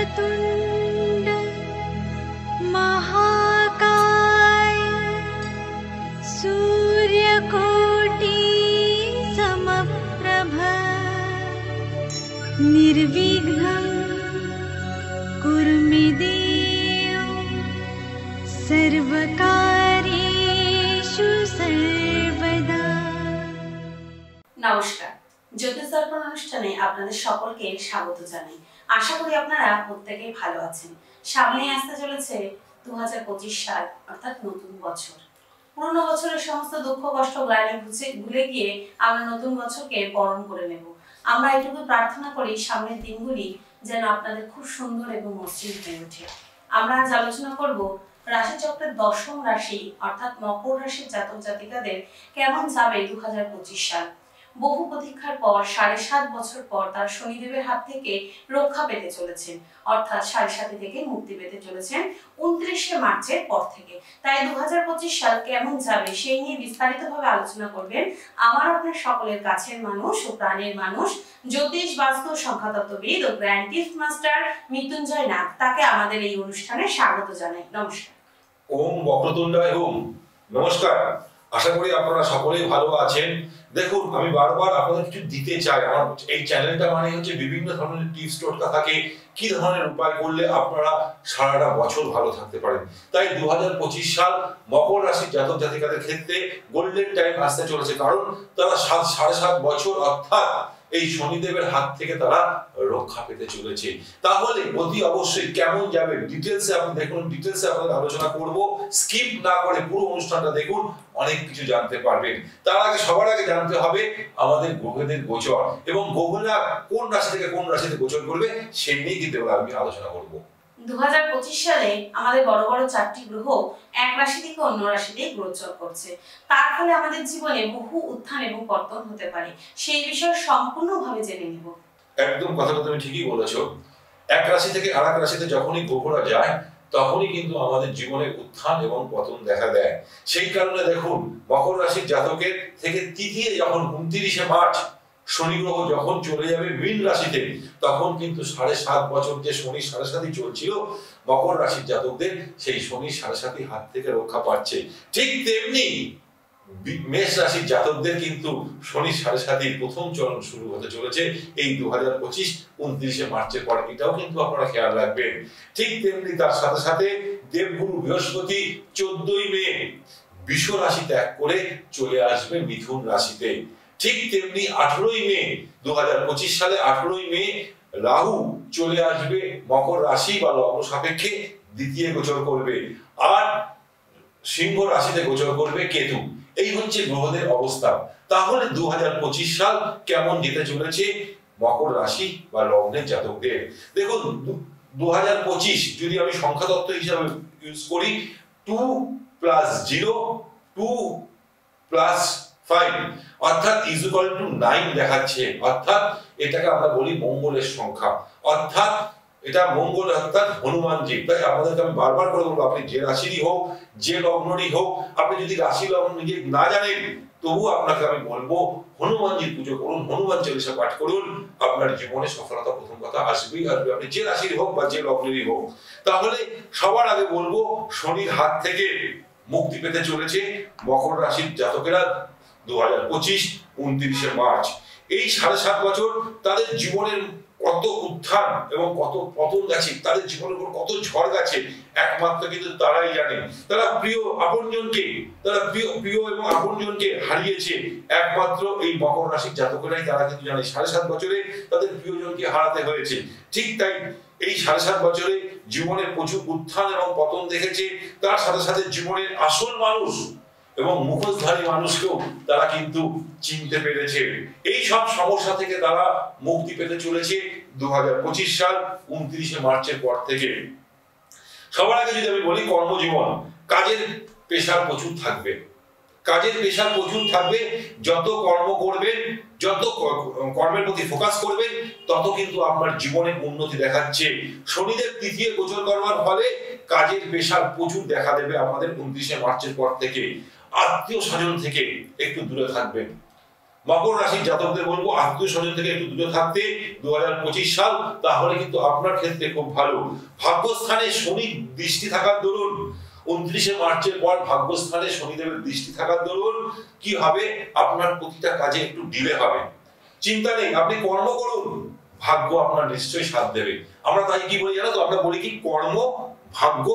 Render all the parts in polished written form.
वक्रतुण्ड महाकाय सूर्यकोटि समप्रभ निर्विघ्नं कुरु मे देव सर्वकार्येषु सर्वदा। নমস্কার, জ্যোতিষ দর্পণ অনুষ্ঠানে আপনাদের সকলকে স্বাগত জানাই। আশা করি আপনারা প্রত্যেকেই ভালো আছেন। সামনে আসতে চলেছে 2025 সাল, অর্থাৎ নতুন বছর। পুরনো বছরের সমস্ত দুঃখ কষ্ট গ্লানি ভুলে গিয়ে আমরা নতুন বছরকে বরণ করে নেব। আমরা এটুকু প্রার্থনা করি সামনের দিনগুলি যেন আপনাদের খুব সুন্দর এবং মসৃণ হয়ে ওঠে। আমরা আজ আলোচনা করব রাশিচক্রের দশম রাশি অর্থাৎ মকর রাশির জাতক জাতিকাদের কেমন যাবে 2025 সাল। বহু প্রতীক্ষার পর 7.5 বছর পর তার শনিদেবের হাত থেকে রক্ষা পেতে চলেছেন, অর্থাৎ 7.5 থেকে মুক্তি পেতে চলেছেন 29শে মার্চের পর থেকে। তাই 2025 সাল কেমন যাবে সেই নিয়ে বিস্তারিতভাবে আলোচনা করবেন আমার আপনার সকলের কাছের মানুষ ও প্রাণের মানুষ, জ্যোতিষ বাস্তু সংখ্যাতত্ত্ববিদ ও grand gift master Mrityunjay Nath. তাকে আমাদের এই অনুষ্ঠানে স্বাগত জানাই। নমস্কার। ওম বক্রতুণ্ডায় ওম। নমস্কার, আশা করি আপনারা সকলেই ভালো আছেন। দেখুন, আমি বারবার আপনাদের কিছু দিতে চাই। আমার এই চ্যানেলটা মানে হচ্ছে বিভিন্ন ধরনের টিপস টোটকা থাকে, কি ধরনের উপায় করলে আপনারা সারাটা বছর ভালো থাকতে পারেন। তাই 2025 সাল মকর রাশির জাতক জাতিকাদের ক্ষেত্রে গোল্ডেন টাইম আসতে চলেছে, কারণ তারা 7.5 বছর অর্থাৎ এই শনিদেবের হাত থেকে তারা রক্ষা পেতে চলেছে। তাহলে অতি অবশ্যই কেমন যাবে ডিটেলসে আপনি দেখুন, ডিটেলসে আপনাদের আলোচনা করব। স্কিপ না করে পুরো অনুষ্ঠানটা দেখুন, অনেক কিছু জানতে পারবেন। তার আগে সবার আগে জানতে হবে আমাদের গ্রহদের গোচর এবং গ্রহরা কোন রাশি থেকে কোন রাশিতে গোচর করবে সেই নিয়ে কিন্তু আমি আলোচনা করব। 2025 সালে আমাদের বড় বড় 4টি গ্রহ এক রাশি থেকে অন্য রাশিতে গোচর করছে। তার ফলে আমাদের জীবনে বহু উত্থান এবং পতন হতে পারে। সেই বিষয়ে সম্পূর্ণভাবে জেনে নিব। একদম কথাটা তুমি ঠিকই বলেছো। এক রাশি থেকে আরেক রাশিতে যখনই গ্রহরা যায় তখনই কিন্তু আমাদের জীবনে উত্থান এবং পতন দেখা দেয়। সেই কারণে দেখুন, মকর রাশির জাতকের থেকে তৃতীয় যখন 29শে মার্চ শনি গ্রহ যখন চলে যাবে মীন রাশিতে, তখন কিন্তু 7.5 বছর যে শনি 7.5 চলছিল মকর রাশির জাতকদের, সেই শনি 7.5 হাত থেকে রক্ষা পাচ্ছে। ঠিক তেমনি মেষ রাশির জাতকদের কিন্তু শনি 7.5 প্রথম চরণ শুরু হতে চলেছে এই 2025 29শে মার্চের পর। এটাও কিন্তু আপনারা খেয়াল রাখবেন। ঠিক তেমনি তার সাথে সাথে দেবগুরু বৃহস্পতি 14ই মে বৃষ রাশি ত্যাগ করে চলে আসবে মিথুন রাশিতে। ঠিক তেমনি 18ই মে 2025 সালে 18ই মে রাহু চলে আসবে মকর রাশি বা লগ্ন সাপেক্ষে দ্বিতীয় গোচর করবে, আর সিংহ রাশিতে গোচর করবে কেতু। এই হচ্ছে গ্রহদের অবস্থা। তাহলে 2025 সাল কেমন যেতে চলেছে মকর রাশি বা লগ্নের জাতকদের। দেখুন, 2025 যদি আমি সংখ্যাতত্ত্ব হিসাবে ইউজ করি, 2 + 0 2 + 5 অর্থাৎ = 9 দেখাচ্ছে। অর্থাৎ এটাকে আমরা বলি মঙ্গলের সংখ্যা, অর্থাৎ এটা মঙ্গল অর্থাৎ হনুমানজি। তাই আপনাদেরকে আমি বারবার করে বলবো, আপনি যে রাশিরই হোক যে লগ্নেরই হোক, আপনি যদি রাশি লগ্ন নিজে না জানেন তবু আপনাকে আমি বলবো হনুমানজির পুজো করুন, হনুমান চল্লিশা পাঠ করুন। আপনার জীবনে সফলতা প্রথম কথা আসবেই আসবে, আপনি যে রাশির হোক বা যে লগ্নেরই হোক। তাহলে সবার আগে বলবো শনির হাত থেকে মুক্তি পেতে চলেছে মকর রাশির জাতকেরা 2025 29শে মার্চ। এই 7.5 বছর তাদের জীবনের কত উত্থান এবং কত পতন গেছে, তাদের জীবনের উপর কত ঝড় গেছে, একমাত্র কিন্তু তারাই জানে। তারা প্রিয় এবং আপনজনকে হারিয়েছে, একমাত্র এই মকর রাশির জাতকেরাই তারা কিন্তু জানে। 7.5 বছরে তাদের প্রিয়জনকে হারাতে হয়েছে। ঠিক তাই এই 7.5 বছরে জীবনে প্রচুর উত্থান এবং পতন দেখেছে। তার সাথে সাথে জীবনের আসল মানুষ এবং মুখোশধারী মানুষকেও তারা কিন্তু চিনতে পেরেছে। এই সব সমস্যা থেকে তারা মুক্তি পেতে চলেছে 2025 সাল 29শে মার্চের পর থেকে। সবার আগে যদি আমি বলি কর্মজীবন, কাজের প্রেশার প্রচুর থাকবে। যত কর্ম করবেন, যত কর্মের প্রতি ফোকাস করবেন, তত কিন্তু আপনার জীবনে উন্নতি দেখাচ্ছে। শনিদেব তৃতীয় গোচর করবার ফলে কাজের প্রেশার প্রচুর দেখা দেবে আপনাদের 29শে মার্চের পর থেকে। আত্মীয় স্বজন থেকে একটু দূরে থাকবেন। মকর রাশির জাতকদের বলবো আত্মীয় স্বজন থেকে একটু দূরে থাকতে 2025 সাল, তাহলে কিন্তু আপনার ক্ষেত্রে খুব ভালো। ভাগ্যস্থানে শনি দৃষ্টি থাকার দরুন 29শে মার্চের পর ভাগ্যস্থানে শনিদেবের দৃষ্টি থাকার দরুন কি হবে, আপনার প্রতিটা কাজে একটু ডিলে হবে। চিন্তা নেই, আপনি কর্ম করুন, ভাগ্য আপনার নিশ্চয়ই সাথ দেবে। আমরা তাই কি বলি জানো তো, আমরা বলি কি কর্ম ভাগ্য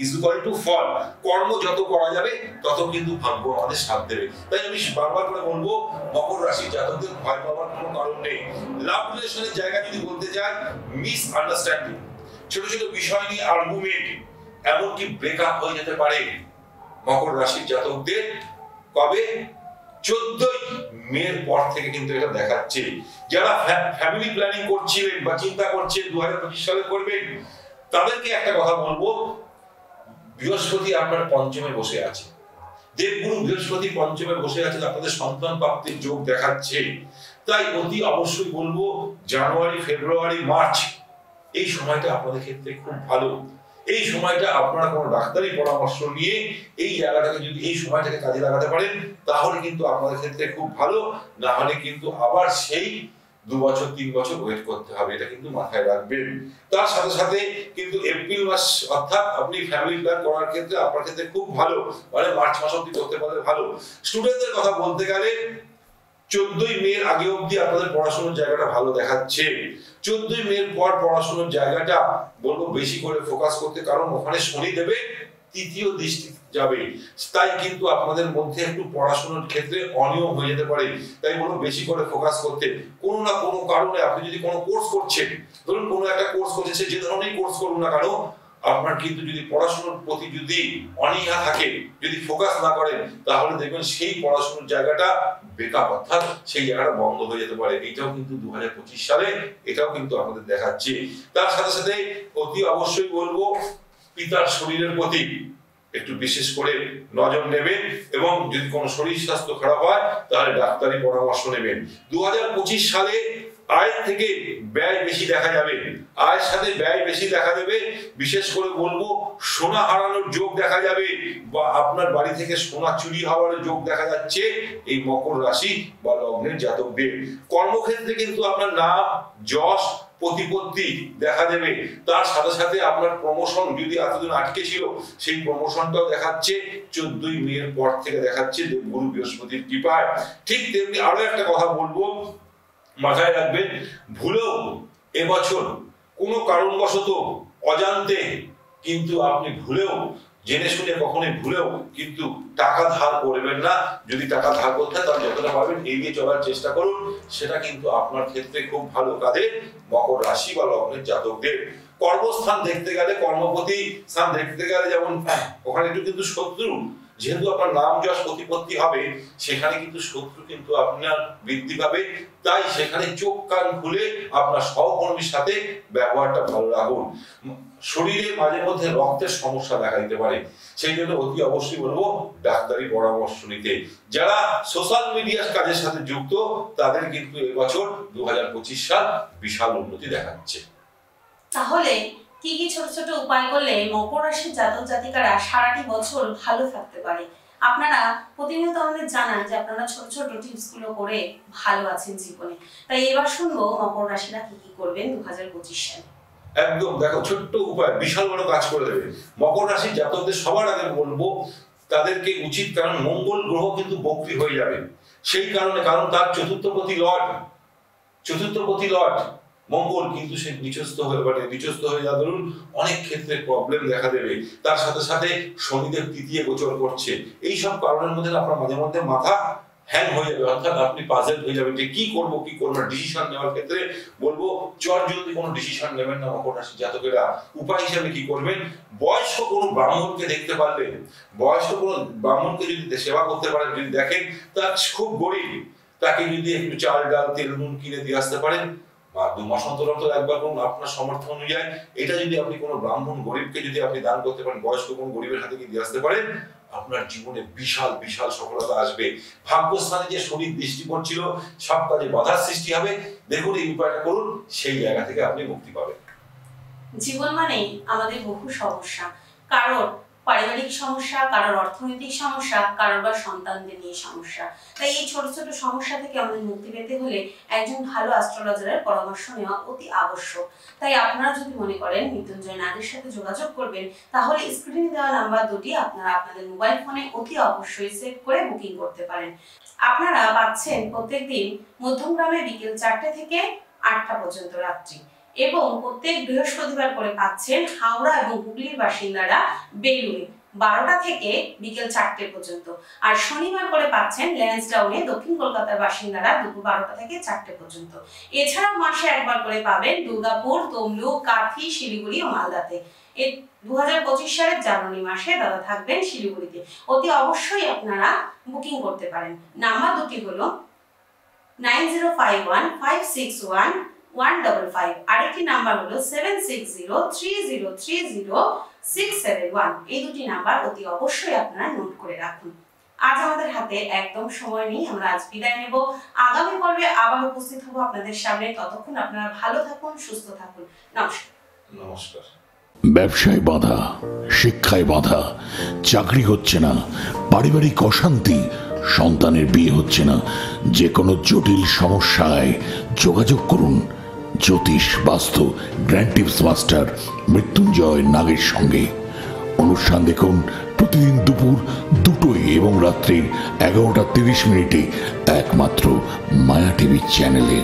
ইজ ইকুয়াল টু ফল। কর্ম যত করা যাবে তত কিন্তু ভাগ্য আমাদের সাথ দেবে। তাই আমি বারবার করে বলবো মকর রাশির জাতকদের ভয় পাওয়ার কোনো কারণ নেই। লাভ রিলেশনের জায়গা যদি বলতে যাই, মিস আন্ডারস্ট্যান্ডিং, ছোট ছোট বিষয় নিয়ে আর্গুমেন্ট, এমনকি ব্রেকআপ হয়ে যেতে পারে মকর রাশির জাতকদের। কবে? 14ই মের পর থেকে কিন্তু এটা দেখাচ্ছে। যারা ফ্যামিলি প্ল্যানিং করছিলেন বা চিন্তা করছেন 2025 সালে করবেন, তাদেরকে একটা কথা বলবো, বৃহস্পতি আপনার পঞ্চমে বসে আছে, দেবগুরু বৃহস্পতি পঞ্চমে বসে আছে, আপনাদের সন্তান প্রাপ্তির যোগ দেখাচ্ছে। তাই অতি অবশ্যই বলবো জানুয়ারি, ফেব্রুয়ারি, মার্চ এই সময়টা আপনাদের ক্ষেত্রে খুব ভালো। এই সময়টা আপনারা কোনো ডাক্তারি পরামর্শ নিয়ে এই জায়গাটাকে যদি এই সময়টাকে কাজে লাগাতে পারেন, তাহলে কিন্তু আপনাদের ক্ষেত্রে খুব ভালো। না হলে কিন্তু আবার সেই 2 বছর 3 বছর ওয়েট করতে হবে, এটা কিন্তু মাথায় রাখবেন। তার সাথে সাথে কিন্তু এপ্রিল মাস অর্থাৎ আপনি ফ্যামিলি প্ল্যান করার ক্ষেত্রে আপনার ক্ষেত্রে খুব ভালো, মানে মার্চ মাস অবধি করতে পারলে ভালো। স্টুডেন্টদের কথা বলতে গেলে 14ই মের আগে অবধি আপনাদের পড়াশোনার জায়গাটা ভালো দেখাচ্ছে। 14ই মের পর পড়াশোনার জায়গাটা বলবো বেশি করে ফোকাস করতে, কারণ ওখানে শনি দেবে তৃতীয় দৃষ্টি যাবে। তাই কিন্তু আপনাদের মধ্যে একটু পড়াশোনার ক্ষেত্রে অনিয়ম হয়ে যেতে পারে। তাই বলবো বেশি করে ফোকাস করতে। কোনো না কোনো কারণে আপনি যদি কোনো কোর্স করছেন, ধরুন কোনো একটা কোর্স করছেন, সে যে ধরনের কোর্স করুন না কেন, আপনার কিন্তু যদি পড়াশোনার প্রতি যদি অনীহা থাকে, যদি ফোকাস না করেন, তাহলে দেখবেন সেই পড়াশোনার জায়গাটা বেকআপ অর্থাৎ সেই জায়গাটা বন্ধ হয়ে যেতে পারে। এটাও কিন্তু 2025 সালে এটাও কিন্তু আমাদের দেখাচ্ছে। তার সাথে সাথে অতি অবশ্যই বলবো পিতার শরীরের প্রতি একটু বিশেষ করে নজর নেবেন, এবং যদি কোনো শরীর স্বাস্থ্য খারাপ হয় তাহলে ডাক্তারি পরামর্শ নেবেন। 2025 সালে আয় থেকে ব্যয় বেশি দেখা যাবে, আয়ের সাথে ব্যয় বেশি দেখা যাবে। বিশেষ করে বলবো সোনা হারানোর যোগ দেখা যাবে, বা আপনার বাড়ি থেকে সোনা চুরি হওয়ার যোগ দেখা যাচ্ছে এই মকর রাশি বা লগ্নের জাতকদের। কর্মক্ষেত্রে কিন্তু আপনার নাম, যশ, প্রতিপত্তি দেখা দেবে। তার সাথে সাথে আপনার প্রমোশন যদি এতদিন আটকে ছিল, সেই প্রমোশনটাও দেখাচ্ছে 14ই মের পর থেকে দেখাচ্ছে দেবগুরু বৃহস্পতির কৃপায়। ঠিক তেমনি আরো একটা কথা বলবো, মাথায় রাখবেন, ভুলেও এবছর কোনো কারণবশত অজান্তে কিন্তু আপনি ভুলেও জেনে শুনে কখনোই ভুলেও কিন্তু টাকা ধার করবেন না। যদি টাকা ধার করতে হয় তাহলে যতটা পারবেন এগিয়ে চলার চেষ্টা করুন, সেটা কিন্তু আপনার ক্ষেত্রে খুব ভালো কাজে মকর রাশি বা লগ্নের জাতকদের। কর্মস্থান দেখতে গেলে, কর্মপতি স্থান দেখতে গেলে, যেমন ওখানে একটু কিন্তু শত্রু, যেহেতু আপনার নাম যশ প্রতিপত্তি হবে, সেখানে কিন্তু শত্রু কিন্তু আপনার বৃদ্ধি পাবে। তাই সেখানে চোখ কান খুলে আপনার সহকর্মীর সাথে ব্যবহারটা ভালো রাখুন। শরীরে মাঝে মধ্যে রক্তের সমস্যা দেখা দিতে পারে, সেই জন্য অতি অবশ্যই বলবো ডাক্তারি পরামর্শ নিতে। যারা সোশ্যাল মিডিয়ার কাজের সাথে যুক্ত, তাদের কিন্তু এবছর 2025 সাল বিশাল উন্নতি দেখাচ্ছে। তাহলে কি কি ছোট ছোট উপায় করলে মকর রাশির জাতক জাতিকারা সারাটি বছর ভালো থাকতে পারে? আপনারা প্রতিনিয়ত আমাদের জানান যে আপনারা ছোট ছোট টিপস গুলো করে ভালো আছেন জীবনে। তাই এবার শুনবো মকর রাশিরা কি কি করবেন 2025 সালে। একদম দেখো, ছোট্ট উপায় বিশাল বড় কাজ করে দেবে। মকর রাশির জাতকদের সবার আগে বলবো তাদেরকে উচিত, কারণ মঙ্গল গ্রহ কিন্তু বক্রী হয়ে যাবে সেই কারণে, কারণ তার চতুর্থপতি লর্ড মঙ্গল কিন্তু সে নিচস্থ হয়ে যাওয়ার দরুন অনেক ক্ষেত্রে প্রবলেম দেখা দেবে। তার সাথে সাথে শনিদেব তৃতীয় গোচর করছে। এই সব কারণের মধ্যে আপনার মাঝে মধ্যে মাথা হ্যাং হয়ে যাবে, অর্থাৎ আপনি পাজেল হয়ে যাবেন যে কি করব না। ডিসিশন নেওয়ার ক্ষেত্রে বলবো জলদি কোনো ডিসিশন নেবেন না মকর রাশির জাতকেরা। উপায় হিসেবে কি করবেন, বয়স্ক কোনো ব্রাহ্মণকে দেখতে পারলেন, বয়স্ক কোনো ব্রাহ্মণকে যদি সেবা করতে পারেন, যদি দেখেন তার খুব গরিব, তাকে যদি একটু চাল ডাল তেল নুন কিনে দিয়ে আসতে পারেন, বা 2 মাস অন্তর একবার করুন আপনার সামর্থ্য অনুযায়ী। এটা যদি আপনি কোনো ব্রাহ্মণ গরিবকে যদি আপনি দান করতে পারেন, বয়স্ক কোনো গরিবের হাতে দিয়ে আসতে পারেন, আপনার জীবনে বিশাল বিশাল সফলতা আসবে। ভাগ্যস্থানে যে শনির দৃষ্টি পড়ছিল, সব কাজে বাধার সৃষ্টি হবে। দেখুন এই উপায়টা করুন, সেই জায়গা থেকে আপনি মুক্তি পাবেন। জীবন মানেই আমাদের বহু সমস্যা, কারোর পারিবারিক সমস্যা, কারোর অর্থনৈতিক সমস্যা, কারোর বা সন্তানদের নিয়ে সমস্যা। তাই এই ছোট ছোট সমস্যা থেকে আমাদের মুক্তি পেতে হলে একজন ভালো অ্যাস্ট্রোলজারের পরামর্শ নেওয়া অতি আবশ্যক। তাই আপনারা যদি মনে করেন মৃত্যুঞ্জয় নাগের সাথে যোগাযোগ করবেন, তাহলে স্ক্রিনে দেওয়া নাম্বার দুটি আপনারা আপনাদের মোবাইল ফোনে অতি অবশ্যই সেভ করে বুকিং করতে পারেন। আপনারা পাচ্ছেন প্রত্যেকদিন মধ্যমগ্রামে বিকেল 4টে থেকে 8টা পর্যন্ত রাত্রি, এবং প্রত্যেক বৃহস্পতিবার করে পাচ্ছেন হাওড়া এবং হুগলির বাসিন্দারা বেলুড়ে 12টা থেকে বিকেল 4টে পর্যন্ত। আর শনিবার করে পাচ্ছেন ল্যান্সডাউনে দক্ষিণ কলকাতার বাসিন্দারা দুপুর 12টা থেকে 4টে পর্যন্ত। এছাড়াও মাসে একবার করে পাবেন দুর্গাপুর, তমলুক, কাঁথি, শিলিগুড়ি ও মালদাতে। এই 2025 সালের জানুয়ারি মাসে দাদা থাকবেন শিলিগুড়িতে। অতি অবশ্যই আপনারা বুকিং করতে পারেন। নাম্বার দুটি হলো 9051561155, আরেকটি নাম্বার হলো 7603030671। এই দুটি নাম্বার অতি অবশ্যই আপনারা নোট করে রাখুন। আজ আমাদের হাতে একদম সময় নেই, আমরা আজ বিদায় নেব। আগামী পর্বে আবার উপস্থিত হব আপনাদের সামনে। ততক্ষণ আপনারা ভালো থাকুন, সুস্থ থাকুন। নমস্কার। নমস্কার। ব্যবসায় বাধা, শিক্ষায় বাধা, চাকরি হচ্ছে না, পারিবারিক অশান্তি, সন্তানের বিয়ে হচ্ছে না, যে কোনো জটিল সমস্যায় যোগাযোগ করুন জ্যোতিষ বাস্তু গ্র্যান্ড টিপস মাস্টার মৃত্যুঞ্জয় নাগের সঙ্গে। অনুষ্ঠান দেখুন প্রতিদিন দুপুর 2টোয় এবং রাত্রি 11টা 30 মিনিটে একমাত্র মায়া টিভি চ্যানেলে।